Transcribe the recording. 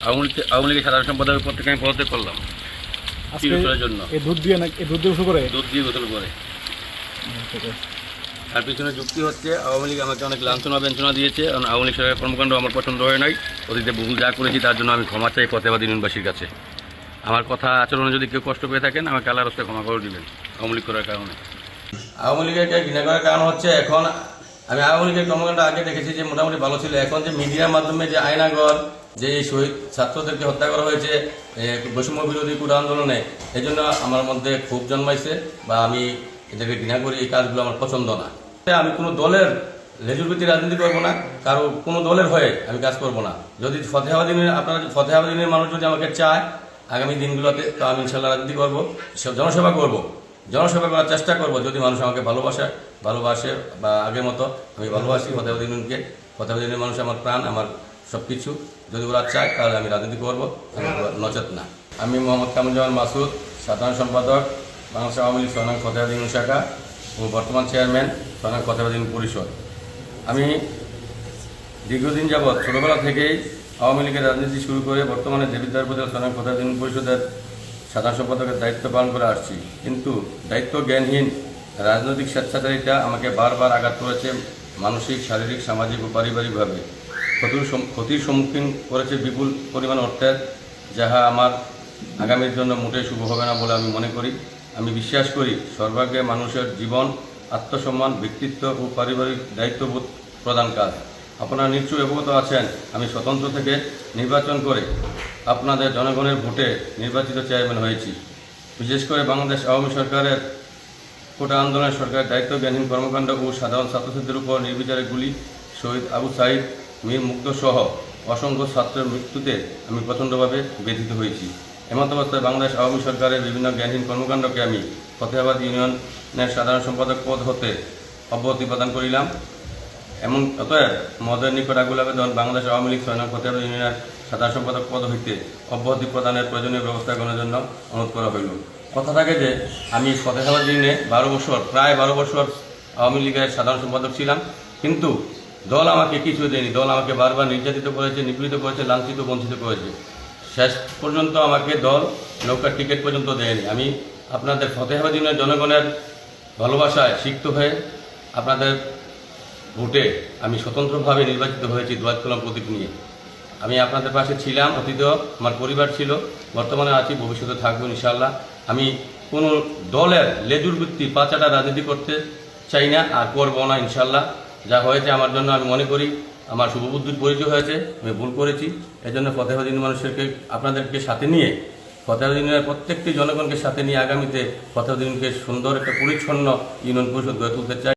আওয়ামী লীগের সাধারণ সম্পাদকের পদ থেকে আমি পদত্যাগ করলাম জন্য। দুধ দিয়ে গোসল করে দুধ দিয়ে গোসল করে। তার পিছনে যুক্তি হচ্ছে আওয়ামী লীগ আমাকে অনেক লাঞ্ছনা বেঞ্চনা দিয়েছে, কারণ আওয়ামী লীগ সরকারের কর্মকাণ্ড আমার পছন্দ হয় নাই। অতীতে বহু যা করেছি তার জন্য আমি ক্ষমা চাই ফতেহাবাদ ইউনিয়নবাসীর কাছে। আমার কথা আচরণে যদি কেউ কষ্ট পেয়ে থাকেন আমাকে আল্লাহর রাস্তায় ক্ষমা করে দিবেন আওয়ামী লীগ করার কারণে। আওয়ামী লীগের ঘৃণা করার কারণ হচ্ছে, এখন আমি আওয়ামী লীগের কর্মকাণ্ড আগে দেখেছি যে মোটামুটি ভালো ছিল। এখন যে মিডিয়ার মাধ্যমে যে আয়নাগর যে শহীদ ছাত্রদেরকে হত্যা করা হয়েছে বৈষম্য বিরোধী কোটা আন্দোলনে, এই জন্য আমার মধ্যে ক্ষোভ জন্মাইছে বা আমি এদেরকে ঘৃণা করি। এই কাজগুলো আমার পছন্দ না। আমি কোনো দলের লেজুরভিত্তিক রাজনীতি করবো না, কারো কোনো দলের হয়ে আমি কাজ করব না। যদি ফতেহাবাদ ইউনিয়নের মানুষ যদি আমাকে চায় আগামী দিনগুলোতে, তো আমি ইনশাল্লাহ রাজনীতি করবো, জনসেবা করব, জনসেবা করার চেষ্টা করব। যদি মানুষ আমাকে ভালোবাসে বা আগের মতো আমি ভালোবাসি ফতেহাবাদ ইউনিয়নকে। ফতেহাবাদ ইউনিয়নের মানুষ আমার প্রাণ, আমার সব কিছু। যদি ওরা চায় তাহলে আমি রাজনীতি করবো, আমি নচেত না। আমি মোহাম্মদ কামরুজ্জামান মাসুদ, সাধারণ সম্পাদক বাংলাদেশ আওয়ামী লীগ সোনাং ফতেহাবাদ ইউনিয়ন শাখা ও বর্তমান চেয়ারম্যান সোনাং ফতেহাবাদ ইউনিয়ন পরিষদ। আমি দীর্ঘদিন যাবৎ ছোটোবেলা থেকেই আওয়ামী লীগের রাজনীতি শুরু করে বর্তমানে দেবিদ্বার উপজেলা সোনাং ফতেহাবাদ ইউনিয়ন পরিষদের সাধারণ সম্পাদকের দায়িত্ব পালন করে আসছি। কিন্তু দায়িত্ব জ্ঞানহীন রাজনৈতিক স্বেচ্ছাচারিতা আমাকে বারবার আঘাত করেছে, মানসিক, শারীরিক, সামাজিক ও পারিবারিকভাবে। ক্ষতির সম্মুখীন করেছে বিপুল পরিমাণ অর্থের, যাহা আমার আগামীর জন্য মোটেই শুভ হবে না বলে আমি মনে করি। আমি বিশ্বাস করি সর্বাগ্রে মানুষের জীবন, আত্মসম্মান, ব্যক্তিত্ব ও পারিবারিক দায়িত্ববোধ প্রধান কাজ। আপনারা নিশ্চয়ই অবগত আছেন, আমি স্বতন্ত্র থেকে নির্বাচন করে আপনাদের জনগণের ভোটে নির্বাচিত চেয়ারম্যান হয়েছি। বিশেষ করে বাংলাদেশ আওয়ামী সরকারের কোটা আন্দোলনের সরকারের দায়িত্বজ্ঞানহীন কর্মকাণ্ড ও সাধারণ ছাত্রছাত্রীদের উপর নির্বিচারে গুলি, শহীদ আবু সাঈদ, মীর মুগ্ধ সহ অসংখ্য ছাত্রের মৃত্যুতে আমি প্রচণ্ডভাবে ব্যথিত হয়েছি। এমত অবস্থায় বাংলাদেশ আওয়ামী সরকারের বিভিন্ন জ্ঞানহীন কর্মকাণ্ডকে আমি ফতেহাবাদ ইউনিয়নের সাধারণ সম্পাদক পদ হতে অব্যাহতি প্রদান করিলাম। অতএব মহোদয়ের নিকট আকুল আবেদন, বাংলাদেশ আওয়ামী লীগ সোনাং ফতেহাবাদ ইউনিয়নের সাধারণ সম্পাদক পদ হইতে অব্যাহতি প্রদানের প্রয়োজনীয় ব্যবস্থা গ্রহণের জন্য অনুরোধ করা হইল। কথা থাকে যে আমি ফতেহাবাদ ইউনিয়নে প্রায় 12 বছর আওয়ামী লীগের সাধারণ সম্পাদক ছিলাম, কিন্তু দল আমাকে কিছু দেয়নি। দল আমাকে বারবার নির্যাতিত করেছে, নিপীড়িত করেছে, লাঞ্ছিত, বঞ্চিত করেছে। শেষ পর্যন্ত আমাকে দল নৌকার টিকিট পর্যন্ত দেয়নি। আমি আপনাদের ফতেহাবাদ ইউনিয়নের জনগণের ভালোবাসায় সিক্ত হয়ে আপনাদের ভোটে আমি স্বতন্ত্রভাবে নির্বাচিত হয়েছি দোয়াত কলম প্রতীক নিয়ে। আমি আপনাদের পাশে ছিলাম, অতীতেও আমার পরিবার ছিল, বর্তমানে আছি, ভবিষ্যতে থাকবো ইনশাআল্লাহ। আমি কোনো দলের লেজুর ভিত্তি পাচাটা রাজনীতি করতে চাই না, আর করবো না ইনশাআল্লাহ। যা হয়েছে আমার জন্য আমি মনে করি আমার শুভবুদ্ধির পরিচয় হয়েছে, আমি ভুল করেছি। এজন্য ফতেহাবাদ ইউনিয়ন মানুষকে, আপনাদেরকে সাথে নিয়ে, ফতেহাবাদ ইউনিয়নের প্রত্যেকটি জনগণকে সাথে নিয়ে আগামীতে ফতেহাবাদ ইউনিয়নকে সুন্দর একটা পরিচ্ছন্ন ইউনিয়ন পরিষদ গড়ে তুলতে চাই।